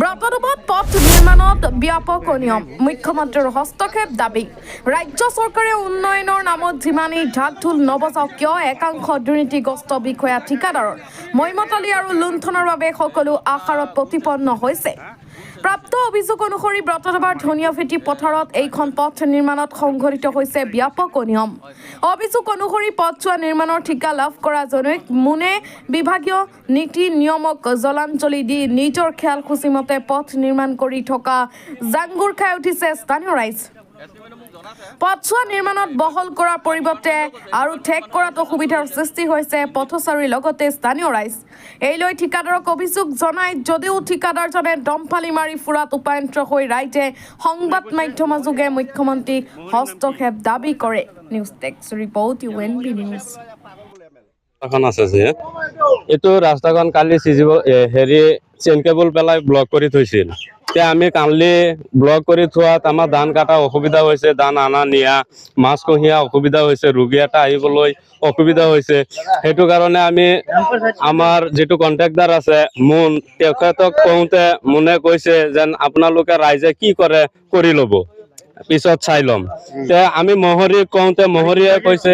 ব্ৰতডুবত পথ নিৰ্মাণত ব্যাপক অনিয়ম, মুখ্যমন্ত্ৰীৰ হস্তক্ষেপ দাবী। ৰাজ্য চৰকাৰে উন্নয়নৰ নামত যিমানেই ঢাক ঢোল নবজাওক কিয় একাংশ দুৰ্নীতিগ্ৰস্ত বিষয়া ঠিকাদাৰৰ মইমতালি আৰু লুণ্ঠনৰ বাবে সকলো আশাৰত প্ৰতিপন্ন হৈছে। প্ৰাপ্ত অভিযোগ অনুসৰি ব্ৰতডুবাৰ ধনিয়াভেটি পথাৰত এইখন পথ নিৰ্মাণত সংঘটিত হৈছে ব্যাপক অনিয়ম। অভিযোগ অনুসৰি পথছোৱা নিৰ্মাণৰ ঠিকা লাভ কৰা জনৈক মুনে বিভাগীয় নীতি নিয়মক জলাঞ্জলি দি নিজৰ খেয়ালখুচি মতে পথ নিৰ্মাণ কৰি থকা জাংগুৰ খাই উঠিছে স্থানীয় ৰাইজ। পথছোৱা নিৰ্মাণত বহল কৰাৰ পৰিৱৰ্তে আৰু ঠেক কৰাত অসুবিধাৰ সৃষ্টি হৈছে পথচাৰীৰ লগতে স্থানীয় ৰাইজ। এই লৈ ঠিকাদাৰক অভিযোগ জনাই যদিও ঠিকাদাৰজনে দমফালি মাৰি ফুৰাত উপায়ন্ত হৈ ৰাইজে সংবাদ মাধ্যমৰ যোগে মুখ্যমন্ত্ৰীক হস্তক্ষেপ দাবী কৰে। News desk report UNB news. এইটো ৰাস্তাখন কালি চেইন কেবল পেলাই ব্লক কৰি থৈছিল। এতিয়া আমি কালি ব্লক কৰি থোৱাত আমাৰ ধান কাটা অসুবিধা হৈছে, ধান আনা নিয়া, মাছ কঢ়িয়া অসুবিধা হৈছে, ৰোগী এটা আহিবলৈ অসুবিধা হৈছে। সেইটো কাৰণে আমি আমাৰ যিটো কণ্ট্ৰেক্টাৰ আছে মুন, তেখেতক কওঁতে মুনে কৈছে যেন আপোনালোকে ৰাইজে কি কৰে কৰি ল'ব, পিছত চাই ল'ম। আমি মহৰীক কওঁতে মহৰীয়ে কৈছে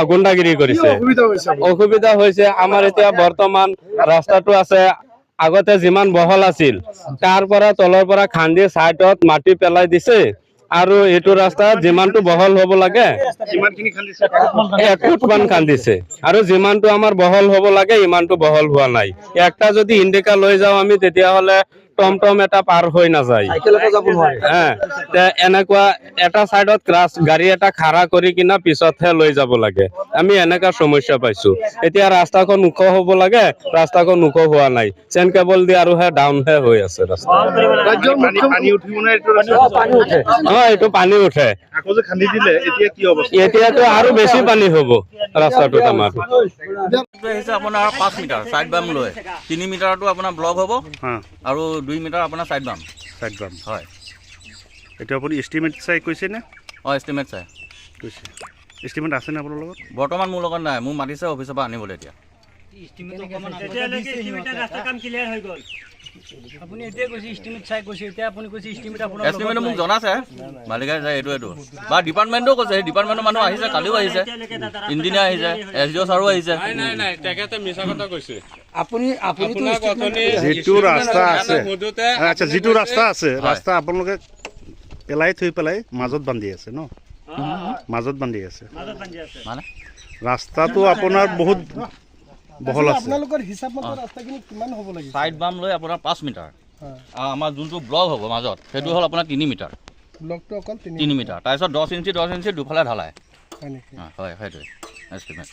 গুণ্ডাগিৰি কৰিছে, অসুবিধা হৈছে। আমাৰ এতিয়া বৰ্তমান ৰাস্তাটো আছে আগতে যিমান বহল আছিল তাৰ পৰা তলৰ পৰা খান্দি চাইডত মাটি পেলাই দিছে আৰু এইটো ৰাস্তা যিমানটো বহল হ'ব লাগে 1 ফুটমান খান্দিছে আৰু যিমানটো আমাৰ বহল হ'ব লাগে ইমানটো বহল হোৱা নাই। একটা যদি ইণ্ডিকা লৈ যাওঁ আমি তেতিয়াহ'লে টমটম এটা পাৰ হৈ নাযায়। এনেকুৱা এটা চাইডত গাড়ী এটা খাৰা কৰি কিনা পিছতহে লৈ যাব লাগে। আমি এনেকা সমস্যা পাইছো। এতিয়া ৰাস্তাখন ওখ হ'ব লাগে, ৰাস্তাখন ওখ হোৱা নাই, চেইন কেবল দি আৰু ডাউনহে হৈ আছে ৰাস্তা। এইটো পানী উঠে, এতিয়াতো আৰু বেছি পানী হ'ব ৰাস্তাটোত। আমাৰ আপোনাৰ 5 মিটাৰ সাইড বাম লৈ 3 মিটাৰটো আপোনাৰ ব্লক হ'ব আৰু 2 মিটাৰ আপোনাৰ সাইড বাম হয়। এটা আপুনি এষ্টিমেট চাই কৈছে নে? এষ্টিমেট চাই কৈছে। এষ্টিমেট আছে নে আপোনাৰ লগত? বৰ্তমান মোৰ লগত নাই, মোক মাতিছে অফিচৰ পৰা আনিবলৈ। এতিয়া এষ্টিমেট মোক জনাইছে মালিকে যায় এইটো বা ডিপাৰ্টমেণ্টও কৈছে, ডিপাৰ্টমেণ্টৰ মানুহ আহিছে, কালিও আহিছে, ইঞ্জিনিয়াৰ আহিছে, SDO ছাৰো আহিছে। যিটো ৰাস্তা আছে ৰাস্তা আপোনালোকে পেলাই থৈ পেলাই মাজত বান্ধি আছে ন? মাজত বান্ধি আছে মানে ৰাস্তাটো আপোনাৰ বহুত বহল আছে। সাইড বাম লৈ আপোনাৰ 5 মিটাৰ আৰু আমাৰ যোনটো ব্লক হ'ব মাজত সেইটো হ'ল আপোনাৰ 3 মিটাৰ। 3 মিটাৰ তাৰপিছত 10 ইঞ্চি দুফালে ঢালাই হয়, সেইটোৱে এষ্টিমেট।